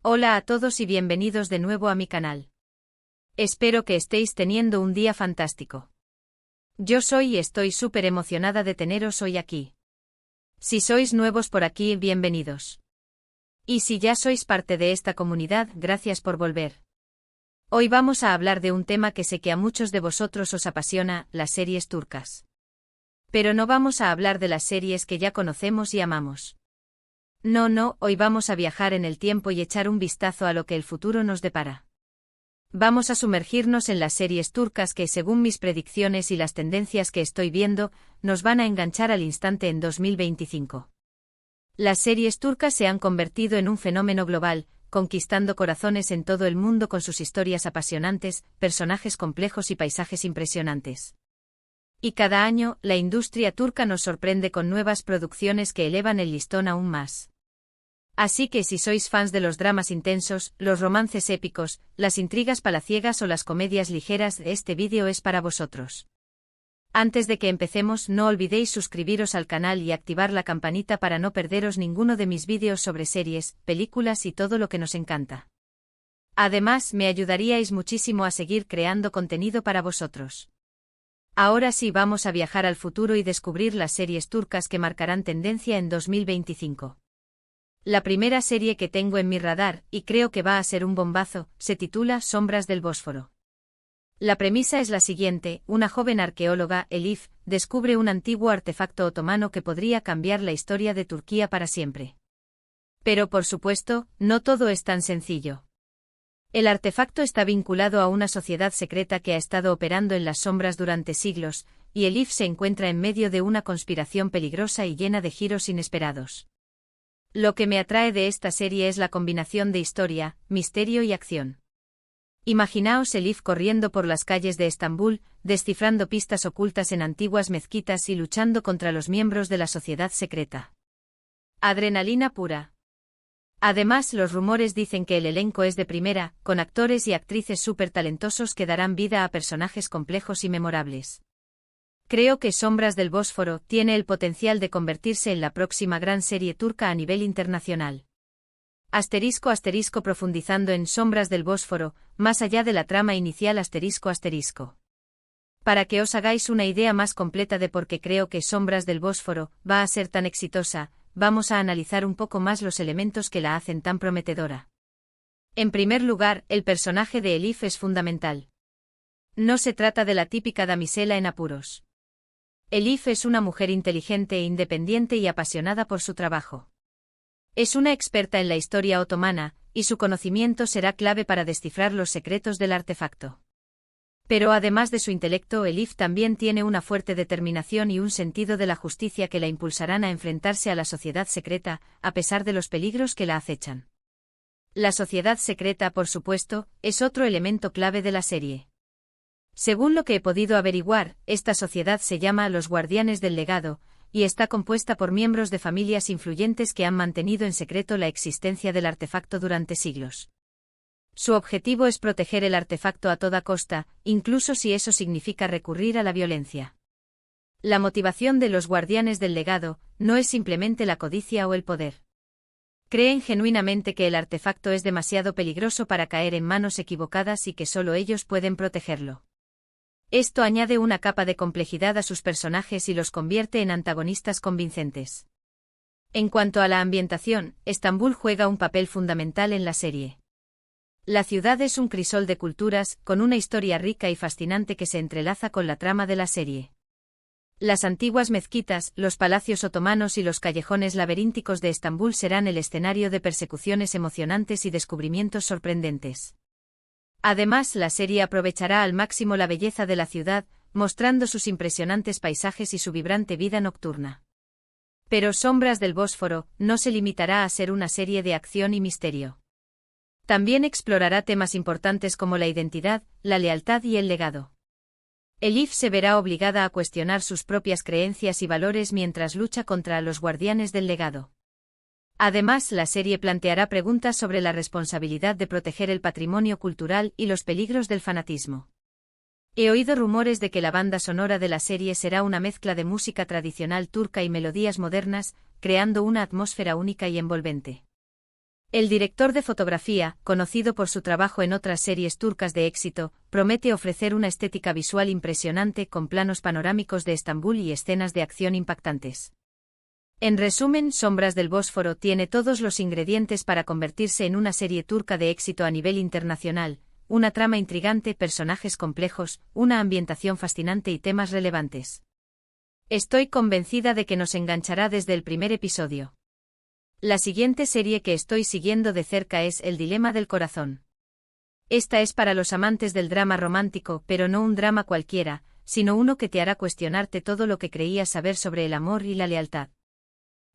Hola a todos y bienvenidos de nuevo a mi canal. Espero que estéis teniendo un día fantástico. Yo soy y estoy súper emocionada de teneros hoy aquí. Si sois nuevos por aquí, bienvenidos. Y si ya sois parte de esta comunidad, gracias por volver. Hoy vamos a hablar de un tema que sé que a muchos de vosotros os apasiona, las series turcas. Pero no vamos a hablar de las series que ya conocemos y amamos. No, hoy vamos a viajar en el tiempo y echar un vistazo a lo que el futuro nos depara. Vamos a sumergirnos en las series turcas que, según mis predicciones y las tendencias que estoy viendo, nos van a enganchar al instante en 2025. Las series turcas se han convertido en un fenómeno global, conquistando corazones en todo el mundo con sus historias apasionantes, personajes complejos y paisajes impresionantes. Y cada año, la industria turca nos sorprende con nuevas producciones que elevan el listón aún más. Así que si sois fans de los dramas intensos, los romances épicos, las intrigas palaciegas o las comedias ligeras, este vídeo es para vosotros. Antes de que empecemos, no olvidéis suscribiros al canal y activar la campanita para no perderos ninguno de mis vídeos sobre series, películas y todo lo que nos encanta. Además, me ayudaríais muchísimo a seguir creando contenido para vosotros. Ahora sí, vamos a viajar al futuro y descubrir las series turcas que marcarán tendencia en 2025. La primera serie que tengo en mi radar, y creo que va a ser un bombazo, se titula Sombras del Bósforo. La premisa es la siguiente: una joven arqueóloga, Elif, descubre un antiguo artefacto otomano que podría cambiar la historia de Turquía para siempre. Pero por supuesto, no todo es tan sencillo. El artefacto está vinculado a una sociedad secreta que ha estado operando en las sombras durante siglos, y Elif se encuentra en medio de una conspiración peligrosa y llena de giros inesperados. Lo que me atrae de esta serie es la combinación de historia, misterio y acción. Imaginaos Elif corriendo por las calles de Estambul, descifrando pistas ocultas en antiguas mezquitas y luchando contra los miembros de la sociedad secreta. Adrenalina pura. Además, los rumores dicen que el elenco es de primera, con actores y actrices súper talentosos que darán vida a personajes complejos y memorables. Creo que Sombras del Bósforo tiene el potencial de convertirse en la próxima gran serie turca a nivel internacional. Asterisco profundizando en Sombras del Bósforo, más allá de la trama inicial asterisco. Para que os hagáis una idea más completa de por qué creo que Sombras del Bósforo va a ser tan exitosa, vamos a analizar un poco más los elementos que la hacen tan prometedora. En primer lugar, el personaje de Elif es fundamental. No se trata de la típica damisela en apuros. Elif es una mujer inteligente e independiente y apasionada por su trabajo. Es una experta en la historia otomana, y su conocimiento será clave para descifrar los secretos del artefacto. Pero además de su intelecto, Elif también tiene una fuerte determinación y un sentido de la justicia que la impulsarán a enfrentarse a la sociedad secreta, a pesar de los peligros que la acechan. La sociedad secreta, por supuesto, es otro elemento clave de la serie. Según lo que he podido averiguar, esta sociedad se llama los Guardianes del Legado, y está compuesta por miembros de familias influyentes que han mantenido en secreto la existencia del artefacto durante siglos. Su objetivo es proteger el artefacto a toda costa, incluso si eso significa recurrir a la violencia. La motivación de los Guardianes del Legado no es simplemente la codicia o el poder. Creen genuinamente que el artefacto es demasiado peligroso para caer en manos equivocadas y que solo ellos pueden protegerlo. Esto añade una capa de complejidad a sus personajes y los convierte en antagonistas convincentes. En cuanto a la ambientación, Estambul juega un papel fundamental en la serie. La ciudad es un crisol de culturas, con una historia rica y fascinante que se entrelaza con la trama de la serie. Las antiguas mezquitas, los palacios otomanos y los callejones laberínticos de Estambul serán el escenario de persecuciones emocionantes y descubrimientos sorprendentes. Además, la serie aprovechará al máximo la belleza de la ciudad, mostrando sus impresionantes paisajes y su vibrante vida nocturna. Pero Sombras del Bósforo no se limitará a ser una serie de acción y misterio. También explorará temas importantes como la identidad, la lealtad y el legado. Elif se verá obligada a cuestionar sus propias creencias y valores mientras lucha contra los Guardianes del Legado. Además, la serie planteará preguntas sobre la responsabilidad de proteger el patrimonio cultural y los peligros del fanatismo. He oído rumores de que la banda sonora de la serie será una mezcla de música tradicional turca y melodías modernas, creando una atmósfera única y envolvente. El director de fotografía, conocido por su trabajo en otras series turcas de éxito, promete ofrecer una estética visual impresionante con planos panorámicos de Estambul y escenas de acción impactantes. En resumen, Sombras del Bósforo tiene todos los ingredientes para convertirse en una serie turca de éxito a nivel internacional: una trama intrigante, personajes complejos, una ambientación fascinante y temas relevantes. Estoy convencida de que nos enganchará desde el primer episodio. La siguiente serie que estoy siguiendo de cerca es El Dilema del Corazón. Esta es para los amantes del drama romántico, pero no un drama cualquiera, sino uno que te hará cuestionarte todo lo que creías saber sobre el amor y la lealtad.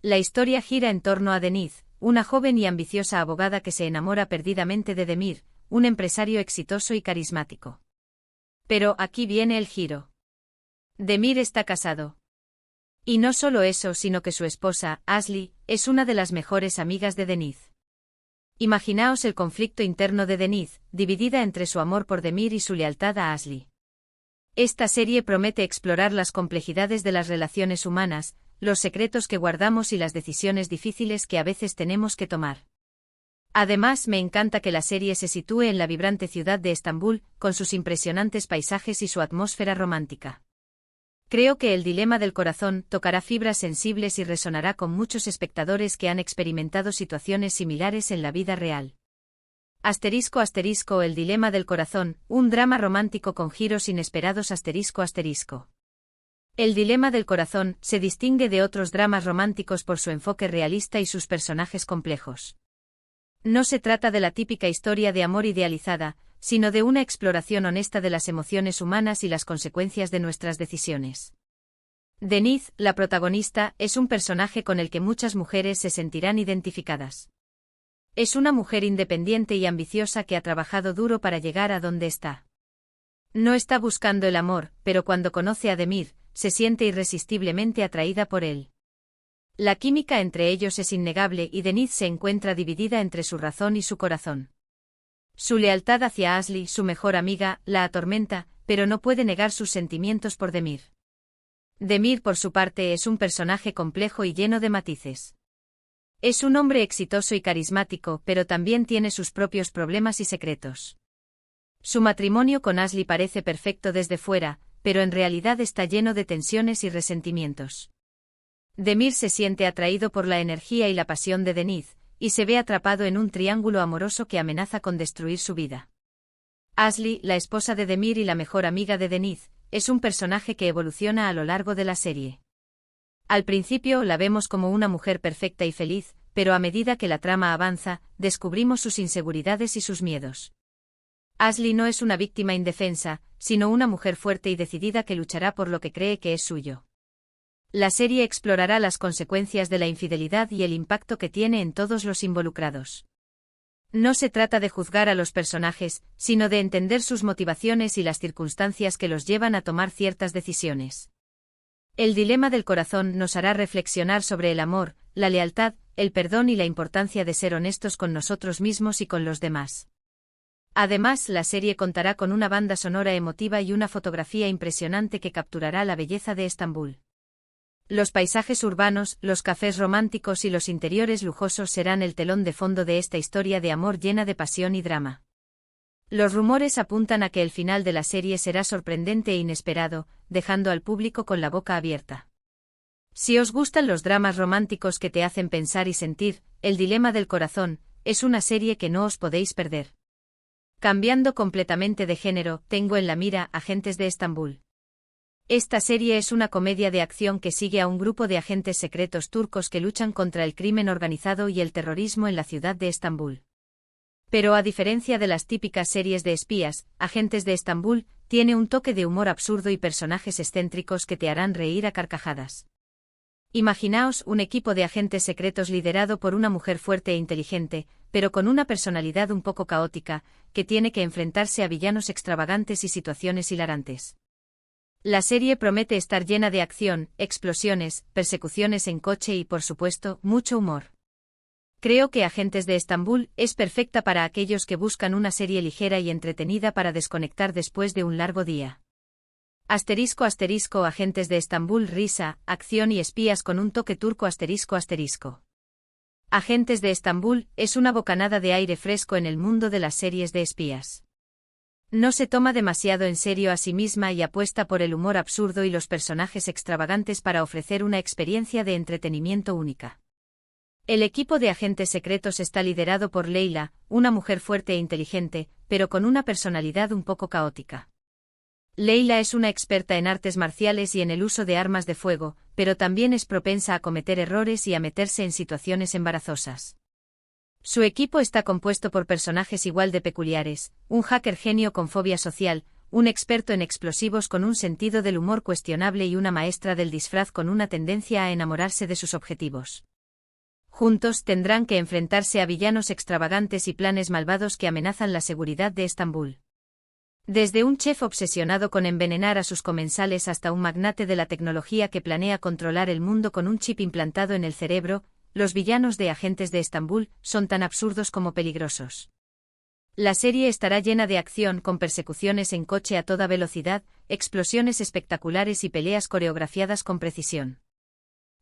La historia gira en torno a Deniz, una joven y ambiciosa abogada que se enamora perdidamente de Demir, un empresario exitoso y carismático. Pero aquí viene el giro. Demir está casado. Y no solo eso, sino que su esposa, Asli, es una de las mejores amigas de Deniz. Imaginaos el conflicto interno de Deniz, dividida entre su amor por Demir y su lealtad a Asli. Esta serie promete explorar las complejidades de las relaciones humanas, los secretos que guardamos y las decisiones difíciles que a veces tenemos que tomar. Además, me encanta que la serie se sitúe en la vibrante ciudad de Estambul, con sus impresionantes paisajes y su atmósfera romántica. Creo que El Dilema del Corazón tocará fibras sensibles y resonará con muchos espectadores que han experimentado situaciones similares en la vida real. ****El Dilema del Corazón, un drama romántico con giros inesperados. El Dilema del Corazón se distingue de otros dramas románticos por su enfoque realista y sus personajes complejos. No se trata de la típica historia de amor idealizada, sino de una exploración honesta de las emociones humanas y las consecuencias de nuestras decisiones. Deniz, la protagonista, es un personaje con el que muchas mujeres se sentirán identificadas. Es una mujer independiente y ambiciosa que ha trabajado duro para llegar a donde está. No está buscando el amor, pero cuando conoce a Demir, se siente irresistiblemente atraída por él. La química entre ellos es innegable y Deniz se encuentra dividida entre su razón y su corazón. Su lealtad hacia Asli, su mejor amiga, la atormenta, pero no puede negar sus sentimientos por Demir. Demir, por su parte, es un personaje complejo y lleno de matices. Es un hombre exitoso y carismático, pero también tiene sus propios problemas y secretos. Su matrimonio con Asli parece perfecto desde fuera, pero en realidad está lleno de tensiones y resentimientos. Demir se siente atraído por la energía y la pasión de Deniz, y se ve atrapado en un triángulo amoroso que amenaza con destruir su vida. Asli, la esposa de Demir y la mejor amiga de Deniz, es un personaje que evoluciona a lo largo de la serie. Al principio la vemos como una mujer perfecta y feliz, pero a medida que la trama avanza, descubrimos sus inseguridades y sus miedos. Asli no es una víctima indefensa, sino una mujer fuerte y decidida que luchará por lo que cree que es suyo. La serie explorará las consecuencias de la infidelidad y el impacto que tiene en todos los involucrados. No se trata de juzgar a los personajes, sino de entender sus motivaciones y las circunstancias que los llevan a tomar ciertas decisiones. El Dilema del Corazón nos hará reflexionar sobre el amor, la lealtad, el perdón y la importancia de ser honestos con nosotros mismos y con los demás. Además, la serie contará con una banda sonora emotiva y una fotografía impresionante que capturará la belleza de Estambul. Los paisajes urbanos, los cafés románticos y los interiores lujosos serán el telón de fondo de esta historia de amor llena de pasión y drama. Los rumores apuntan a que el final de la serie será sorprendente e inesperado, dejando al público con la boca abierta. Si os gustan los dramas románticos que te hacen pensar y sentir, El Dilema del Corazón es una serie que no os podéis perder. Cambiando completamente de género, tengo en la mira Agentes de Estambul. Esta serie es una comedia de acción que sigue a un grupo de agentes secretos turcos que luchan contra el crimen organizado y el terrorismo en la ciudad de Estambul. Pero a diferencia de las típicas series de espías, Agentes de Estambul tiene un toque de humor absurdo y personajes excéntricos que te harán reír a carcajadas. Imaginaos un equipo de agentes secretos liderado por una mujer fuerte e inteligente, pero con una personalidad un poco caótica, que tiene que enfrentarse a villanos extravagantes y situaciones hilarantes. La serie promete estar llena de acción, explosiones, persecuciones en coche y, por supuesto, mucho humor. Creo que Agentes de Estambul es perfecta para aquellos que buscan una serie ligera y entretenida para desconectar después de un largo día. Agentes de Estambul, risa, acción y espías con un toque turco. Agentes de Estambul es una bocanada de aire fresco en el mundo de las series de espías. No se toma demasiado en serio a sí misma y apuesta por el humor absurdo y los personajes extravagantes para ofrecer una experiencia de entretenimiento única. El equipo de agentes secretos está liderado por Leila, una mujer fuerte e inteligente, pero con una personalidad un poco caótica. Leila es una experta en artes marciales y en el uso de armas de fuego, pero también es propensa a cometer errores y a meterse en situaciones embarazosas. Su equipo está compuesto por personajes igual de peculiares, un hacker genio con fobia social, un experto en explosivos con un sentido del humor cuestionable y una maestra del disfraz con una tendencia a enamorarse de sus objetivos. Juntos tendrán que enfrentarse a villanos extravagantes y planes malvados que amenazan la seguridad de Estambul. Desde un chef obsesionado con envenenar a sus comensales hasta un magnate de la tecnología que planea controlar el mundo con un chip implantado en el cerebro, los villanos de Agentes de Estambul son tan absurdos como peligrosos. La serie estará llena de acción con persecuciones en coche a toda velocidad, explosiones espectaculares y peleas coreografiadas con precisión.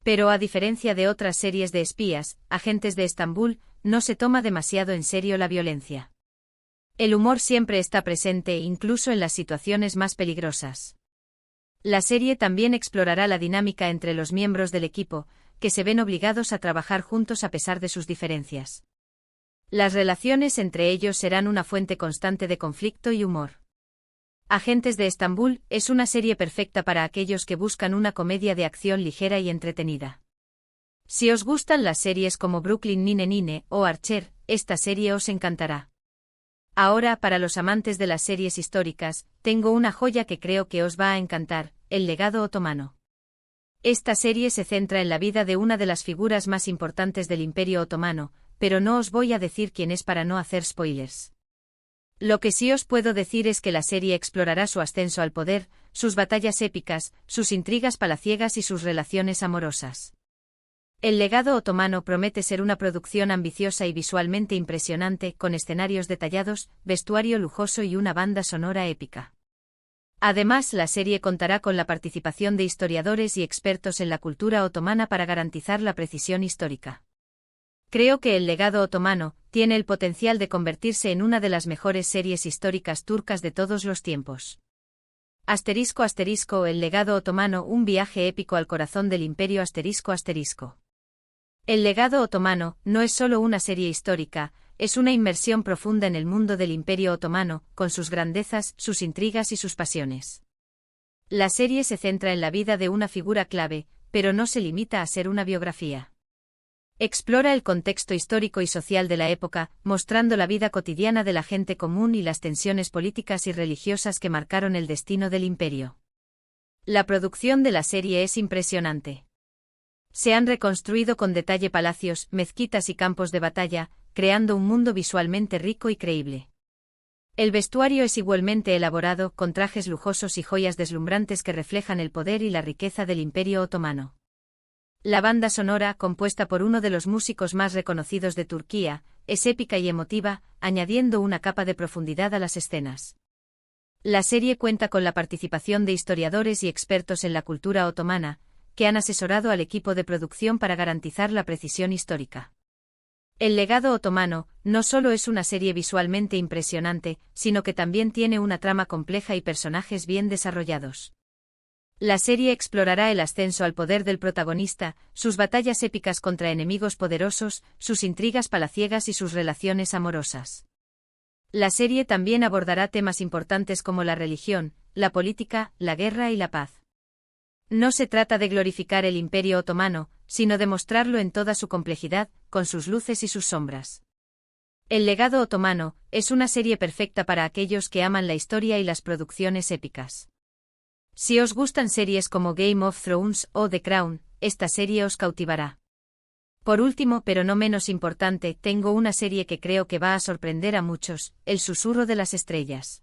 Pero a diferencia de otras series de espías, Agentes de Estambul no se toma demasiado en serio la violencia. El humor siempre está presente incluso en las situaciones más peligrosas. La serie también explorará la dinámica entre los miembros del equipo, que se ven obligados a trabajar juntos a pesar de sus diferencias. Las relaciones entre ellos serán una fuente constante de conflicto y humor. Agentes de Estambul es una serie perfecta para aquellos que buscan una comedia de acción ligera y entretenida. Si os gustan las series como Brooklyn Nine-Nine o Archer, esta serie os encantará. Ahora, para los amantes de las series históricas, tengo una joya que creo que os va a encantar, El legado otomano. Esta serie se centra en la vida de una de las figuras más importantes del Imperio Otomano, pero no os voy a decir quién es para no hacer spoilers. Lo que sí os puedo decir es que la serie explorará su ascenso al poder, sus batallas épicas, sus intrigas palaciegas y sus relaciones amorosas. El legado otomano promete ser una producción ambiciosa y visualmente impresionante, con escenarios detallados, vestuario lujoso y una banda sonora épica. Además, la serie contará con la participación de historiadores y expertos en la cultura otomana para garantizar la precisión histórica. Creo que El legado otomano tiene el potencial de convertirse en una de las mejores series históricas turcas de todos los tiempos. ****El legado otomano, un viaje épico al corazón del imperio ****. El legado otomano no es solo una serie histórica, es una inmersión profunda en el mundo del Imperio Otomano, con sus grandezas, sus intrigas y sus pasiones. La serie se centra en la vida de una figura clave, pero no se limita a ser una biografía. Explora el contexto histórico y social de la época, mostrando la vida cotidiana de la gente común y las tensiones políticas y religiosas que marcaron el destino del imperio. La producción de la serie es impresionante. Se han reconstruido con detalle palacios, mezquitas y campos de batalla, creando un mundo visualmente rico y creíble. El vestuario es igualmente elaborado, con trajes lujosos y joyas deslumbrantes que reflejan el poder y la riqueza del Imperio Otomano. La banda sonora, compuesta por uno de los músicos más reconocidos de Turquía, es épica y emotiva, añadiendo una capa de profundidad a las escenas. La serie cuenta con la participación de historiadores y expertos en la cultura otomana, que han asesorado al equipo de producción para garantizar la precisión histórica. El legado otomano no solo es una serie visualmente impresionante, sino que también tiene una trama compleja y personajes bien desarrollados. La serie explorará el ascenso al poder del protagonista, sus batallas épicas contra enemigos poderosos, sus intrigas palaciegas y sus relaciones amorosas. La serie también abordará temas importantes como la religión, la política, la guerra y la paz. No se trata de glorificar el Imperio Otomano, sino de mostrarlo en toda su complejidad, con sus luces y sus sombras. El legado otomano es una serie perfecta para aquellos que aman la historia y las producciones épicas. Si os gustan series como Game of Thrones o The Crown, esta serie os cautivará. Por último, pero no menos importante, tengo una serie que creo que va a sorprender a muchos, El susurro de las estrellas.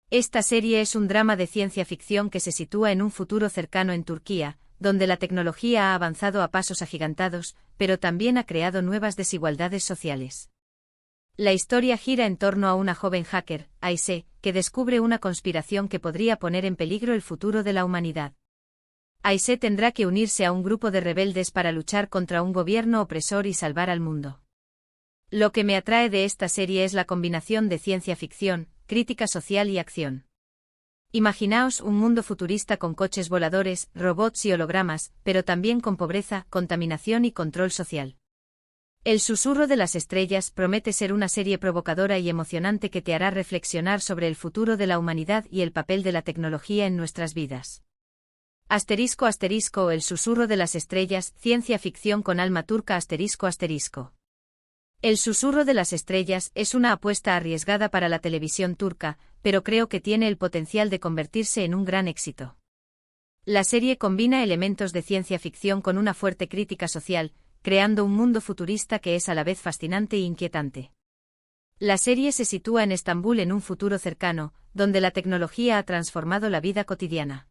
Esta serie es un drama de ciencia ficción que se sitúa en un futuro cercano en Turquía, donde la tecnología ha avanzado a pasos agigantados, pero también ha creado nuevas desigualdades sociales. La historia gira en torno a una joven hacker, Ayse, que descubre una conspiración que podría poner en peligro el futuro de la humanidad. Aise tendrá que unirse a un grupo de rebeldes para luchar contra un gobierno opresor y salvar al mundo. Lo que me atrae de esta serie es la combinación de ciencia ficción, crítica social y acción. Imaginaos un mundo futurista con coches voladores, robots y hologramas, pero también con pobreza, contaminación y control social. El susurro de las estrellas promete ser una serie provocadora y emocionante que te hará reflexionar sobre el futuro de la humanidad y el papel de la tecnología en nuestras vidas. Asterisco asterisco El susurro de las estrellas, ciencia ficción con alma turca asterisco asterisco. El susurro de las estrellas es una apuesta arriesgada para la televisión turca, pero creo que tiene el potencial de convertirse en un gran éxito. La serie combina elementos de ciencia ficción con una fuerte crítica social, creando un mundo futurista que es a la vez fascinante e inquietante. La serie se sitúa en Estambul en un futuro cercano, donde la tecnología ha transformado la vida cotidiana.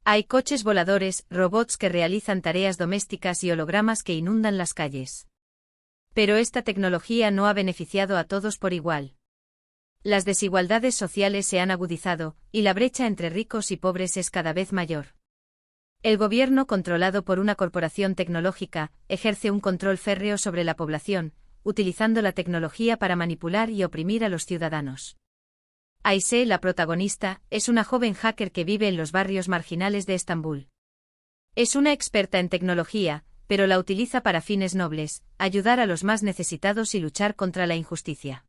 Hay coches voladores, robots que realizan tareas domésticas y hologramas que inundan las calles. Pero esta tecnología no ha beneficiado a todos por igual. Las desigualdades sociales se han agudizado, y la brecha entre ricos y pobres es cada vez mayor. El gobierno, controlado por una corporación tecnológica, ejerce un control férreo sobre la población, utilizando la tecnología para manipular y oprimir a los ciudadanos. Aise, la protagonista, es una joven hacker que vive en los barrios marginales de Estambul. Es una experta en tecnología, pero la utiliza para fines nobles, ayudar a los más necesitados y luchar contra la injusticia.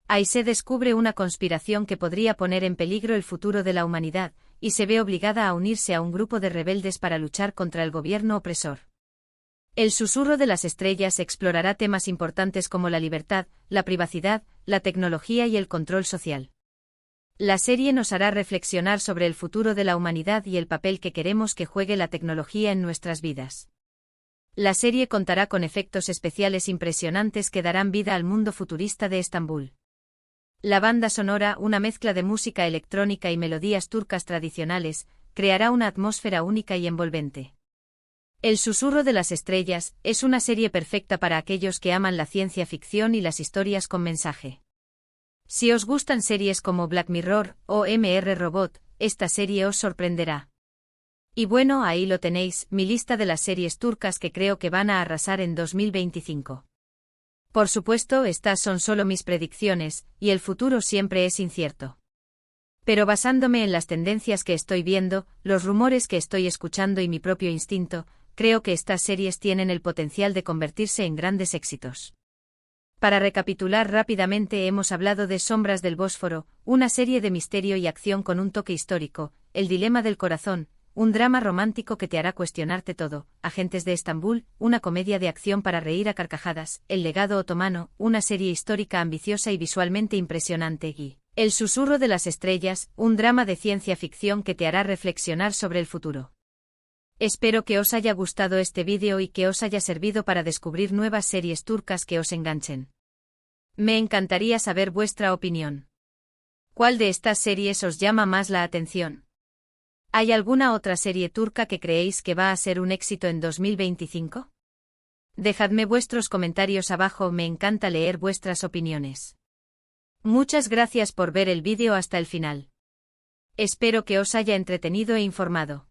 Aise descubre una conspiración que podría poner en peligro el futuro de la humanidad, y se ve obligada a unirse a un grupo de rebeldes para luchar contra el gobierno opresor. El susurro de las estrellas explorará temas importantes como la libertad, la privacidad, la tecnología y el control social. La serie nos hará reflexionar sobre el futuro de la humanidad y el papel que queremos que juegue la tecnología en nuestras vidas. La serie contará con efectos especiales impresionantes que darán vida al mundo futurista de Estambul. La banda sonora, una mezcla de música electrónica y melodías turcas tradicionales, creará una atmósfera única y envolvente. El susurro de las estrellas es una serie perfecta para aquellos que aman la ciencia ficción y las historias con mensaje. Si os gustan series como Black Mirror o MR Robot, esta serie os sorprenderá. Y bueno, ahí lo tenéis, mi lista de las series turcas que creo que van a arrasar en 2025. Por supuesto, estas son solo mis predicciones, y el futuro siempre es incierto. Pero basándome en las tendencias que estoy viendo, los rumores que estoy escuchando y mi propio instinto, creo que estas series tienen el potencial de convertirse en grandes éxitos. Para recapitular rápidamente, hemos hablado de Sombras del Bósforo, una serie de misterio y acción con un toque histórico, El dilema del corazón, un drama romántico que te hará cuestionarte todo, Agentes de Estambul, una comedia de acción para reír a carcajadas, El legado otomano, una serie histórica ambiciosa y visualmente impresionante y El susurro de las estrellas, un drama de ciencia ficción que te hará reflexionar sobre el futuro. Espero que os haya gustado este vídeo y que os haya servido para descubrir nuevas series turcas que os enganchen. Me encantaría saber vuestra opinión. ¿Cuál de estas series os llama más la atención? ¿Hay alguna otra serie turca que creéis que va a ser un éxito en 2025? Dejadme vuestros comentarios abajo, me encanta leer vuestras opiniones. Muchas gracias por ver el vídeo hasta el final. Espero que os haya entretenido e informado.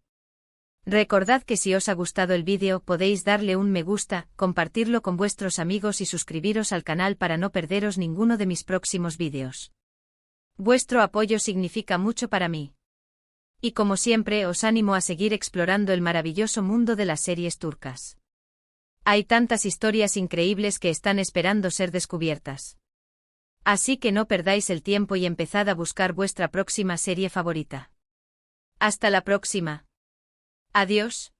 Recordad que si os ha gustado el vídeo podéis darle un me gusta, compartirlo con vuestros amigos y suscribiros al canal para no perderos ninguno de mis próximos vídeos. Vuestro apoyo significa mucho para mí. Y como siempre os animo a seguir explorando el maravilloso mundo de las series turcas. Hay tantas historias increíbles que están esperando ser descubiertas. Así que no perdáis el tiempo y empezad a buscar vuestra próxima serie favorita. Hasta la próxima. Adiós.